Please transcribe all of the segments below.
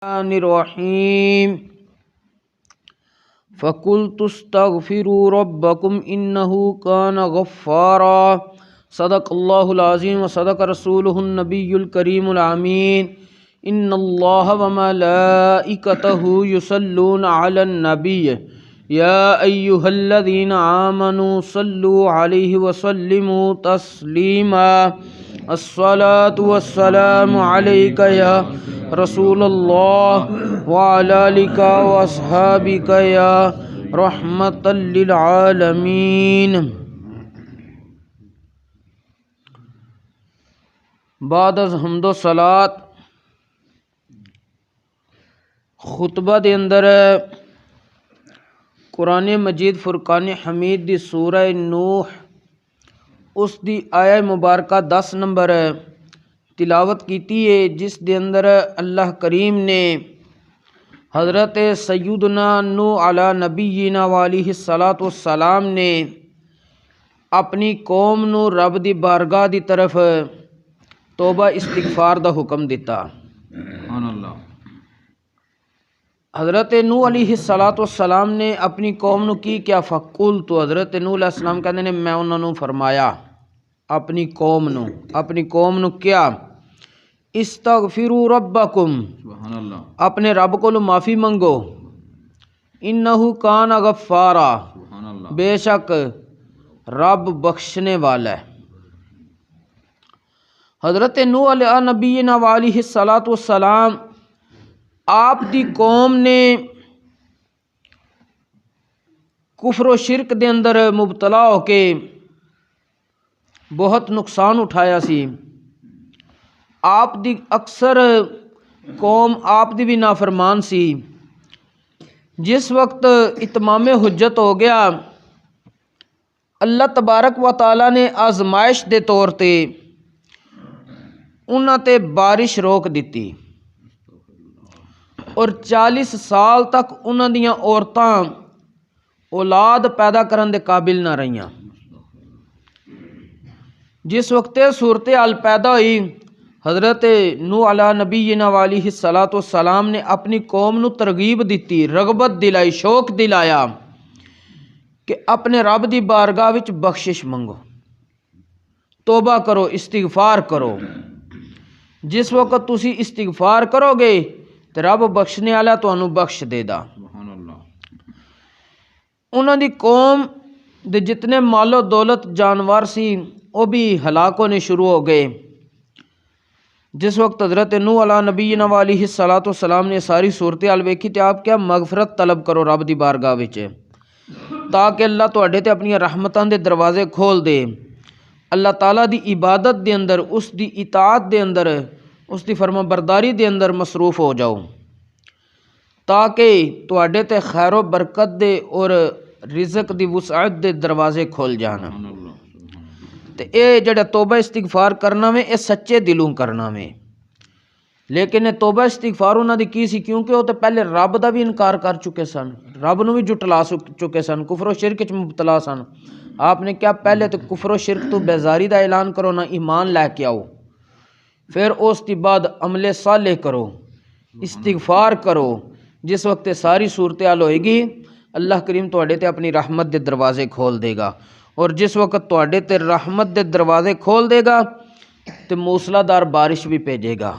الرحمن الرحیم فَقُلْتُ اسْتَغْفِرُوا رَبَّكُمْ إِنَّهُ كَانَ غَفَّارًا صدق اللہ العظیم وصدق رسولہ النبی الکریم الامین ان اللہ وملائکتہ یصلون علی النبی یا ایہا الذین آمنوا صلوا علیہ وسلموا تسلیما الصلاة والسلام علیک یا رسول اللہ وعلی آلک واصحابک یا رحمۃ للعالمین۔ بعد از حمد و صلات خطبہ دے اندر قرآن مجید فرقان حمید دی سورہ نوح اس دی آیہ مبارکہ 10 نمبر تلاوت کیتی ہے، جس دے اندر اللہ کریم نے حضرت سیدنا نوح علی نبینا علیہ الصلاۃ والسلام نے اپنی قوم نو رب دی بارگاہ دی طرف توبہ استغفار دا حکم دیتا۔ سبحان اللہ۔ حضرت نوح علیہ الصلاۃ والسلام نے اپنی قوم نو کی کیا فقول تو حضرت نوح علیہ السلام کہتے ہیں میں انہوں نے فرمایا اپنی قوم نو کیا استغفروا ربکم، سبحان اللہ، اپنے رب کو معافی منگو، انہو کان غفارا، سبحان اللہ، بے شک رب بخشنے والا ہے۔ حضرت نوح علیہ نبینا علیہ الصلاۃ والسلام آپ دی قوم نے کفر و شرک دے اندر مبتلا ہو کے بہت نقصان اٹھایا سی۔ آپ دی اکثر قوم آپ دی بھی نافرمان سی۔ جس وقت اتمام حجت ہو گیا، اللہ تبارک و تعالی نے آزمائش دے طور تے انہاں تے بارش روک دیتی اور 40 سال تک انہاں دیاں عورتاں اولاد پیدا کرن دے قابل نہ رہیاں۔ جس وقت صورتحال پیدا ہوئی، حضرت نوح علیہ نبینا علیہ الصلاۃ والسلام نے اپنی قوم نو ترغیب دیتی، رغبت دلائی، شوق دلایا کہ اپنے رب دی بارگاہ وچ بخشش منگو، توبہ کرو، استغفار کرو۔ جس وقت تسی استغفار کرو گے تو رب بخشنے والا تانوں بخش دے دا۔ انہاں دی قوم دے جتنے مال و دولت جانور سی وہ بھی ہلاک ہونے شروع ہو گئے۔ جس وقت حضرت نوح علیہ نبینا علیہ الصلاۃ والسلام نے ساری صورتحال ویکھی تے آپ کیا مغفرت طلب کرو رب دی بارگاہ وچ تاکہ اللہ تواڈے تے اپنی رحمتاں دے دروازے کھول دے، اللہ تعالیٰ دی عبادت دے اندر، اس دی اطاعت دے اندر، اس دی فرما برداری دے اندر مصروف ہو جاؤ تاکہ تواڈے تے خیر و برکت دے اور رزق دی وسعت دے دروازے کھول جانا۔ تے اے جڑا توبہ استغفار کرنا میں اے سچے دلوں کرنا میں، لیکن اے توبہ استغفار انہاں دی کی سی کیونکہ وہ تے پہلے رب دا بھی انکار کر چکے سن، رب نو بھی جھٹلا چکے سن، کفر و شرک وچ مبتلا سن۔ آپ نے کیا پہلے تو کفر و شرک تو بیزاری دا اعلان کرو، نہ ایمان لے کے آؤ، پھر اس کے بعد عمل صالح کرو، استغفار کرو۔ جس وقت ساری صورتحال ہوئے گی اللہ کریم تواڈے تے اپنی رحمت دے دروازے کھول دے گا، اور جس وقت تواڈے تے رحمت دے دروازے کھول دے گا تے موسلا دار بارش بھی بھیجے گا،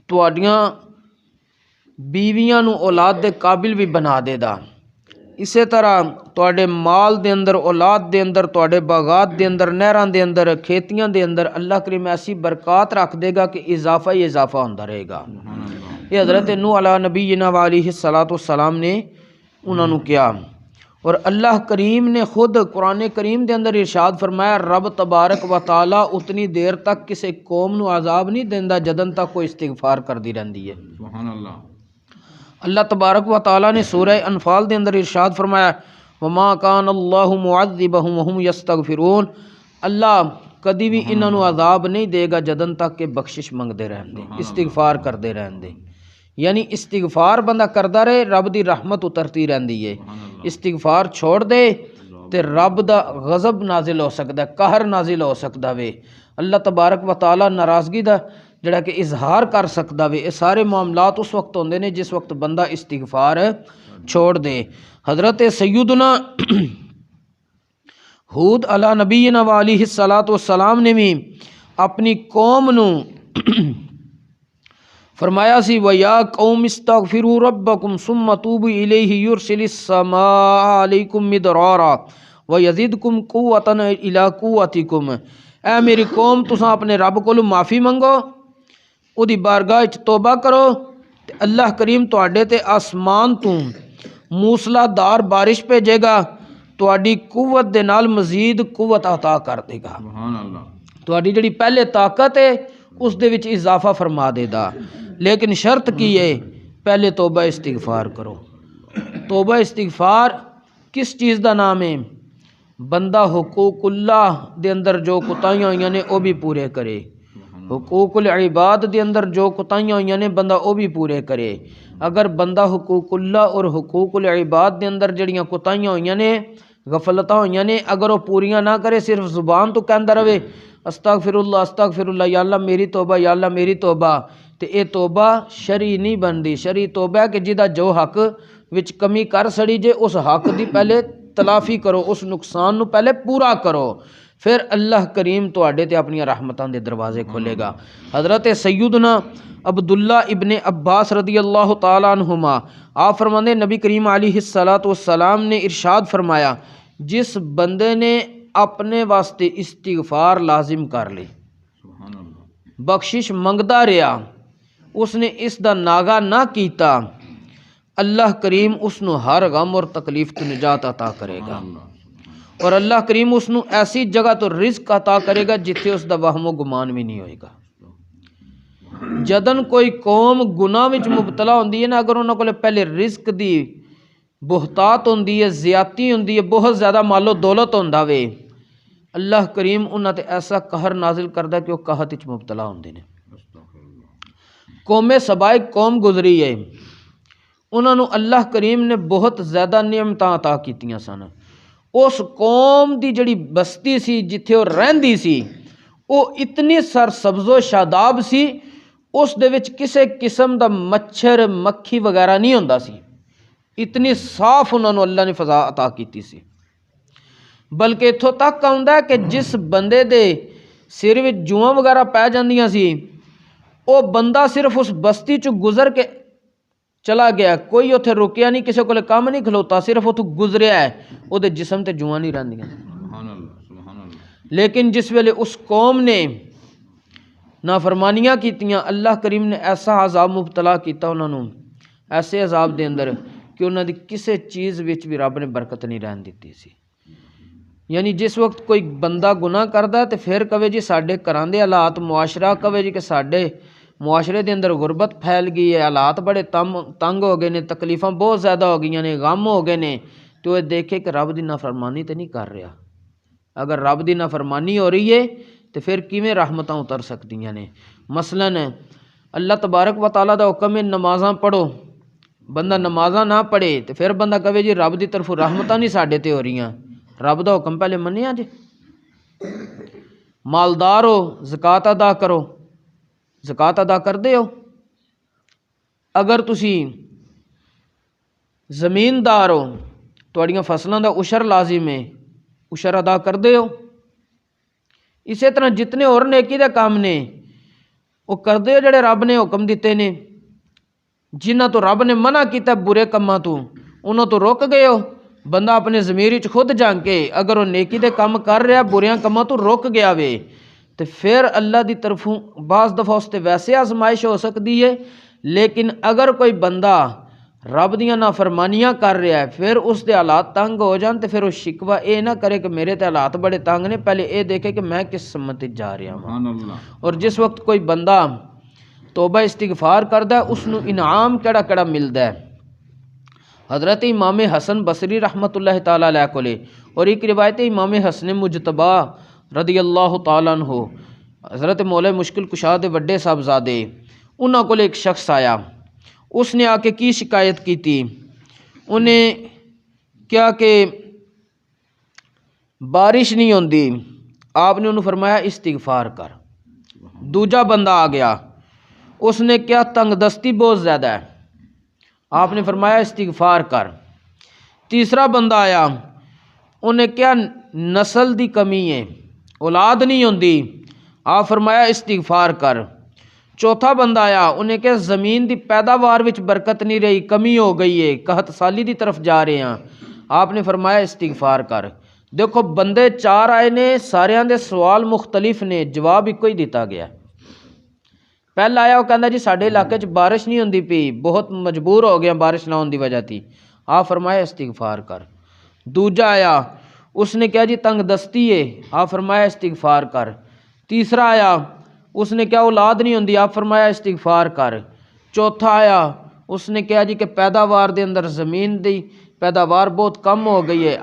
تواڈیاں بیویاں نو اولاد دے قابل بھی بنا دے گا۔ اسی طرح تواڈے مال دے اندر، اولاد دے اندر، تواڈے باغات دے اندر، نہراں دے اندر، کھیتیاں دے اندر اللہ کریم ایسی برکات رکھ دے گا کہ اضافہ ہی اضافہ ہوندا رہے گا۔ یہ حضرت نوح علیہ نبینا علیہ الصلاۃ والسلام نے انہاں نو کیا، اور اللہ کریم نے خود قرآن کریم دے اندر ارشاد فرمایا رب تبارک و تعالی اتنی دیر تک کسی قوم نو عذاب نہیں دیندا جدن تک کوئی استغفار کردی رہندی ہے۔ سبحان اللہ۔ اللہ تبارک و تعالی نے سورہ انفال دے اندر ارشاد فرمایا وما کان اللہ معذبہم وہم یستغفرون، اللہ کدی بھی انہاں نو عذاب نہیں دے گا جدن تک کہ بخشش منگدے رہن دے، استغفار کردے رہن دے۔ یعنی استغفار بندہ کردا رہے رب دی رحمت اترتی رہندی ہے، استغفار چھوڑ دے تے رب دا غضب نازل ہو سکدا ہے، قہر نازل ہو سکدا وے، اللہ تبارک و تعالی ناراضگی دا جڑا کہ اظہار کر سکدا وے. یہ سارے معاملات اس وقت ہوندے نے جس وقت بندہ استغفار چھوڑ دے. حضرت سیدنا ہود علی نبینا و علیہ الصلاۃ والسلام نے بھی اپنی قوم نو فرمایا سی وَيَا قَوْمِ اسْتَغْفِرُوا رَبَّكُمْ ثُمَّ تُوبُوا إِلَيْهِ يُرْسِلِ السَّمَاءَ عَلَيْكُمْ مِدْرَارًا وَيَزِدْكُمْ قُوَّةً إِلَىٰ قُوَّتِكُمْ. اے میری قوم تساں اپنے رب کولوں معافی منگو، او دی بارگاہ وچ توبہ کرو تے اللہ کریم تواڈے تے آسمان تو موسلا دار بارش بھیجے گا، تواڈی قوت دے نال مزید قوت عطا کر دے گا. سبحان اللہ. تواڈی جڑی پہلے طاقت ہے اس دے وچ اضافہ فرما دے گا. لیکن شرط کی ہے پہلے توبہ استغفار کرو. توبہ استغفار کس چیز دا نام ہے؟ بندہ حقوق اللہ دے اندر جو کوتاہیاں ہوئیاں نے وہ بھی پورے کرے، حقوق العباد دے اندر جو کوتاہیاں ہوئیاں نے بندہ وہ بھی پورے کرے. اگر بندہ حقوق اللہ اور حقوق العباد دے اندر جڑیاں کوتاہیاں ہوئیاں نے، غفلتاں ہوئیاں نے، اگر وہ پوریاں نہ کرے، صرف زبان تو کہندا رہے استغفر اللہ یا اللہ میری توبہ یا اللہ میری توبہ، تے اے توبہ شرعی نہیں بندی. شرعی توبہ کہ جدا جو حق وچ کمی کر سڑی جے اس حق دی پہلے تلافی کرو، اس نقصان نو پہلے پورا کرو، پھر اللہ کریم تواڈے تے اپنی رحمتاں دے دروازے کھولے گا. حضرت سیدنا عبداللہ ابن عباس رضی اللہ تعالی عنہما آپ فرماندے نبی کریم علیہ الصلاۃ والسلام نے ارشاد فرمایا جس بندے نے اپنے واسطے استغفار لازم کر لی، بخشش منگدا رہیا، اس نے اس دا ناغا نہ کیتا، اللہ کریم اس نو ہر غم اور تکلیف تو نجات عطا کرے گا، اور اللہ کریم اس نو ایسی جگہ تو رزق عطا کرے گا جتھے اس دا وہم و گمان بھی نہیں ہوئے گا. جدن کوئی قوم گناہ وچ مبتلا ہوندی ہے نا، اگر انہاں کول پہلے رزق دی بہتات ہوندی ہے، زیادتی ہوندی ہے، بہت زیادہ مال و دولت ہوندا وے، اللہ کریم انہاں تے ایسا قہر نازل کردا کہ وہ قحط وچ مبتلا ہوندے نے. قوم سبا قوم گزری ہے، انہاں نو اللہ کریم نے بہت زیادہ نعمتاں عطا کیتیاں سن. اس قوم دی جڑی بستی سی جتھے وہ رہندی سی وہ اتنی سرسبز و شاداب سی، اس دے وچ کسے قسم دا مچھر مکھی وغیرہ نہیں ہوندا سی. اتنی صاف انہوں نے اللہ نے فضا عطا کیتی سی. بلکہ اتھوں تک آوندا ہے کہ جس بندے دے سر وچ جواں وغیرہ پی جاندیاں سی، وہ بندہ صرف اس بستی چ گزر کے چلا گیا، کوئی اتھے رکیا نہیں، کسی کول کام نہیں کھلوتا، صرف اتھوں گزریا ہے، وہ دے جسم تے جواں نہیں رہندیاں. لیکن جس ویلے اس قوم نے نافرمانیاں کیتیاں، اللہ کریم نے ایسا عذاب مبتلا کیتا انہوں نے، ایسے عذاب دے اندر کہ انہوں دی کسے چیز وچ بھی رب نے برکت نہیں رہن دیتی سی. یعنی جس وقت کوئی بندہ گناہ کردا تے پھر کہے جی ساڈے گھراں دے حالات، معاشرہ کہے جی کہ ساڈے معاشرے دے اندر غربت پھیل گئی ہے، حالات بڑے تنگ ہو گئے نے، تکلیفاں بہت زیادہ ہو گئیاں نے، غم ہو گئے نے، تو وہ دیکھے کہ رب دی نافرمانی تے نہیں کر رہا. اگر رب دی نافرمانی ہو رہی ہے تو پھر کیویں رحمتاں اتر سکدیاں نے؟ مثلاً اللہ تبارک و تعالیٰ دا حکم ہے نمازاں پڑھو، بندہ نمازاں نہ پڑھے تو پھر بندہ کہے جی رب دی طرف رحمتاں نہیں ساڈے تے ہو رہیاں. رب دا حکم پہلے منیا جی. مالدار ہو زکوٰۃ ادا کرو، زکوٰۃ ادا کردے ہو؟ اگر تسی زمیندار ہو، تہاڈیاں فصلاں دا عشر لازم ہے، عشر ادا کردے ہو؟ اسی طرح جتنے اور نیکی دے کام نے وہ کردے ہو جڑے رب نے حکم دیتے نے، جنہاں تو رب نے منع کیتا برے کاماں تو انہاں تو رک گئے ہو. بندہ اپنے ضمیر وچ خود جان کے اگر وہ نیکی دے کام کر رہا بریاں کاماں تو رک گیا وے تو پھر اللہ دی طرفوں بعض دفعہ اس تے ویسے آزمائش ہو سکتی ہے. لیکن اگر کوئی بندہ رب دیاں نافرمانیاں کر رہا ہے پھر اس دے حالات تنگ ہو جان تو پھر وہ شکوہ اے نہ کرے کہ میرے تے حالات بڑے تنگ نے، پہلے اے دیکھے کہ میں کس سمت جا رہا ہوں. اور جس وقت کوئی بندہ توبہ استغفار کردا ہے اس نو انعام کیڑا کیڑا ملدا ہے. حضرت امام حسن بصری رحمۃ اللہ تعالی علیہ کولے اور ایک روایت امام حسن مجتبی رضی اللہ تعالیٰ عنہ حضرت مولا مشکل کشا دے وڈے صاحبزادے، انہاں کول ایک شخص آیا، اس نے آ کے کی شکایت کی تھی؟ انہیں کیا کہ بارش نہیں ہوندی. آپ نے انہوں فرمایا استغفار کر. دوجا بندہ آ گیا، اس نے کیا تنگ دستی بہت زیادہ ہے، آپ نے فرمایا استغفار کر۔ تیسرا بندہ آیا، انہیں کیا نسل دی کمی ہے، اولاد نہیں ہوندی، آپ فرمایا استغفار کر۔ چوتھا بندہ آیا، انہیں کیا زمین دی پیداوار وچ برکت نہیں رہی، کمی ہو گئی ہے، قحط سالی دی طرف جا رہے ہیں، آپ نے فرمایا استغفار کر۔ دیکھو بندے 4 آئے نے، ساریاں دے سوال مختلف نے، جواب ایک ہی دیتا گیا۔ پہلا آیا وہ کہندا جی ساڈے علاقے چ بارش نہیں ہوندی پئی، بہت مجبور ہو گیا بارش نہ ہونے دی وجہ تھی، آپ فرمایا استغفار کر۔ دوجا آیا، اس نے کیا جی تنگ دستی ہے، آپ فرمایا استغفار کر۔ تیسرا آیا، اس نے کیا اولاد نہیں ہوندی، آپ فرمایا استغفار کر۔ چوتھا آیا، اس نے کیا جی کہ پیداوار دے اندر زمین دی پیداوار بہت کم ہو گئی ہے،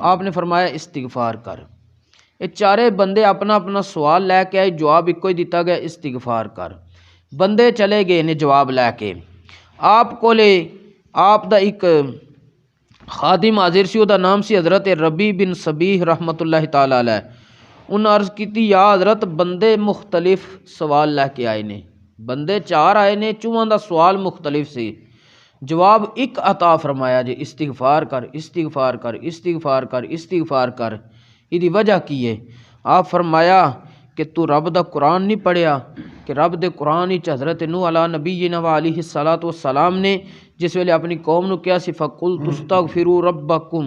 آپ نے فرمایا استغفار کر۔ یہ چارے بندے اپنا اپنا سوال لے کے آئے، جواب ایک ہی دیتا گیا استغفار کر۔ بندے چلے گئے نے جواب لے کے، آپ کولے آپ دا ایک خادم حاضر سی، دا نام سی حضرت ربیع بن صبیح رحمت اللہ تعالی علیہ۔ انہوں عرض کیتی یا حضرت بندے مختلف سوال لے کے آئے نے، بندے 4 آئے نے، چواں دا سوال مختلف سی، جواب ایک عطا فرمایا جی استغفار کر استغفار کر استغفار کر استغفار کر۔ یہ وجہ کی ہے، آپ فرمایا کہ تو رب دا قرآن نہیں پڑھیا، کہ رب دے قرآن وچ حضرت نوح علیہ نبینا علیہ الصلوۃ والسلام نے جس ویلے اپنی قوم نو کیا سی فَقُلْتُ اسْتَغْفِرُوا رَبَّكُمْ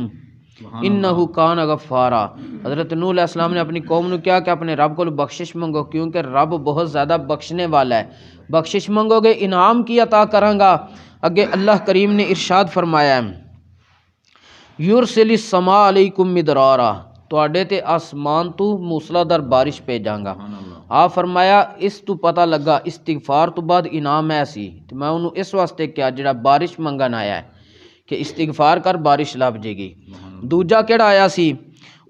اِنَّهُ كَانَ غَفَّارًا، حضرت نوح علیہ السلام نے اپنی قوم نو کیا کہ اپنے رب کو بخشش منگو، کیونکہ رب بہت زیادہ بخشنے والا ہے، بخشش منگو گے انعام کی عطا کروں گا۔ اگے اللہ کریم نے ارشاد فرمایا ہے یُرْسِلِ السَّمَاءَ عَلَيْكُمْ مِدْرَارًا، تواڈے تے آسمان تو موسلادھار بارش بھیجاں گا۔ آپ فرمایا اس تو پتہ لگا استغفار تو بعد انعام ہے سی، تو میں انہوں اس واسطے کیا جڑا بارش منگن آیا ہے کہ استغفار کر بارش لب جے گی۔ دوجا کیڑا آیا سی،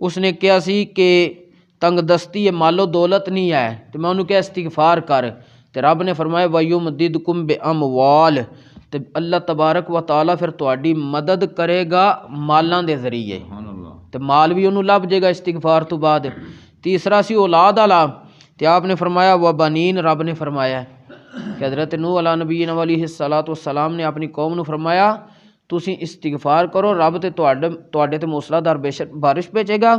اس نے کیا سی کہ تنگ دستی ہے، مال و دولت نہیں ہے، تو میں انہوں کیا استغفار کر، تو رب نے فرمایا وَيُمْدِدْكُمْ بِأَمْوَالٍ، تو اللہ تبارک و تعالیٰ پھر تہاڈی مدد کرے گا مالاں دے ذریعے، تو مال بھی انہوں لب جے گا استغفار تو بعد۔ تیسرا سی اولاد والا، تو آپ نے فرمایا وَبَنِينَ، رب نے فرمایا کہ حضرت نوح علیہ نبینا علیہ الصلوۃ والسلام نے اپنی قوم نو فرمایا تسی استغفار کرو، رب تے تواڈے تے موسلادھار بارش بھیجے گا،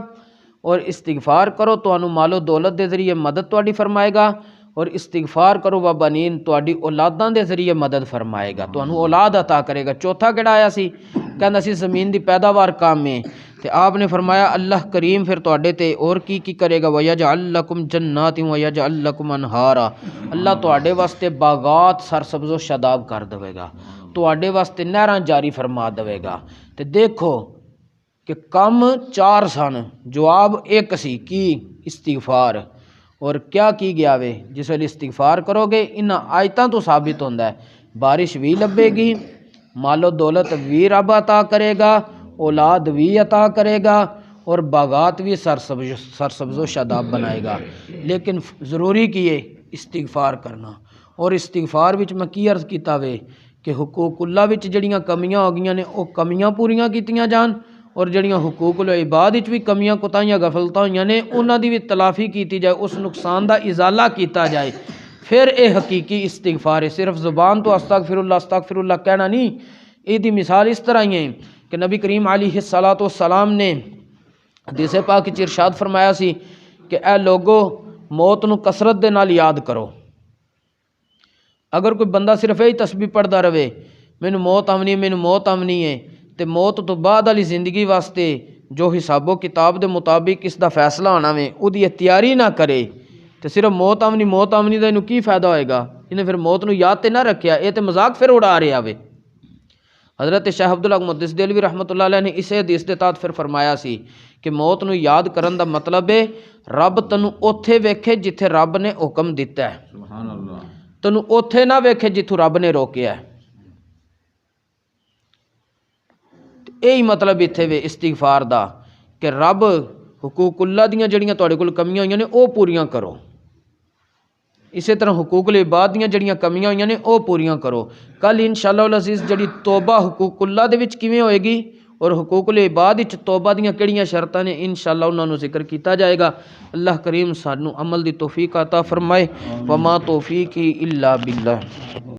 اور استغفار کرو تانوں مال و دولت دے ذریعے مدد تواڈی فرمائے گا، اور استغفار کرو وَبَنِينَ تواڈی اولاداں دے ذریعے مدد فرمائے گا، تانوں اولاد عطا کرے گا۔ چوتھا کیڑا آیا سی، کہندا سی زمین دی پیداوار کم ہے، تے آپ نے فرمایا اللہ کریم پھر تواڈے تے اور کی کرے گا وَيَجْعَلْ لَكُمْ جَنَّاتٍ وَيَجْعَلْ لَكُمْ أَنْهَارًا، اللہ تواڈے واسطے باغات سرسبز و شاداب کر دے گا، تواڈے واسطے نہراں جاری فرما دے گا۔ تے دیکھو کہ کم 4 سن، جواب ایک سی کی استغفار، اور کیا کی گیا وے جس ویلے استغفار کرو گے انہاں آیتاں تو ثابت ہوندا ہے بارش بھی لبے گی، مال و دولت بھی رب عطا کرے گا، اولاد بھی عطا کرے گا، اور باغات بھی سرسبز و شاداب بنائے گا، لیکن ضروری کی ہے استغفار کرنا۔ اور استغفار وچ میں کی عرض کیتا وے کہ حقوق اللہ وچ جڑیاں کمیاں ہو گئیاں نے وہ کمیاں پوریاں کیتیاں جان، اور جڑیاں حقوق العباد وچ بھی کمیاں کوتاہیاں غفلتاں ہوئیاں نے انہاں دی بھی تلافی کیتی جائے، اس نقصان دا ازالہ کیتا جائے، پھر اے حقیقی استغفار ہے۔ صرف زبان تو استغفر اللہ کہنا نہیں، یہ دی مثال اس طرح ہی ہے کہ نبی کریم علیہ الصلوۃ والسلام نے حدیث پاک وچ ارشاد فرمایا سی کہ اے لوگو موت نو کثرت دے نال یاد کرو۔ اگر کوئی بندہ صرف یہی تسبیح پڑھدا رہے مینوں موت آونی ہے مینوں موت آونی ہے، تے موت تو بعد والی زندگی واسطے جو حساب و کتاب دے مطابق اس دا فیصلہ ہونا وے اودی تیاری نہ کرے، تے صرف موت آونی دا اینوں کی فائدہ ہوئے گا، انہیں پھر موت نو یاد تے نہ رکھیا، اے تے مذاق پھر اڑا رہا وے۔ حضرت شیخ عبدالحق محدث دہلوی رحمۃ اللہ علیہ نے اسے حدیث دے تحت پھر فرمایا سی کہ موت نو یاد کرن دا مطلب ہے رب تنوں اوتھے ویکھے جتھے رب نے حکم دیتا ہے، سبحان اللہ، تنوں اوتھے نہ ویکھے جتھوں رب نے روکیا ہے۔ یہی مطلب اتھے وے استغفار دا کہ رب حقوق اللہ دیاں جڑیاں تواڈے کول کمیاں ہوئیاں نے او پوریاں کرو، اسی طرح حقوق العباد دیاں جڑیاں کمیاں ہوئیاں نے او پوریاں کرو۔ کل انشاءاللہ العزیز جڑی توبہ حقوق اللہ دے وچ کیویں ہوئے گی اور حقوق العباد وچ توبہ دیاں کیڑیاں شرطاں نے انشاءاللہ انہاں نوں ذکر کیتا جائے گا۔ اللہ کریم سانوں عمل دی توفیق عطا فرمائے۔ وما توفیقی الا باللہ۔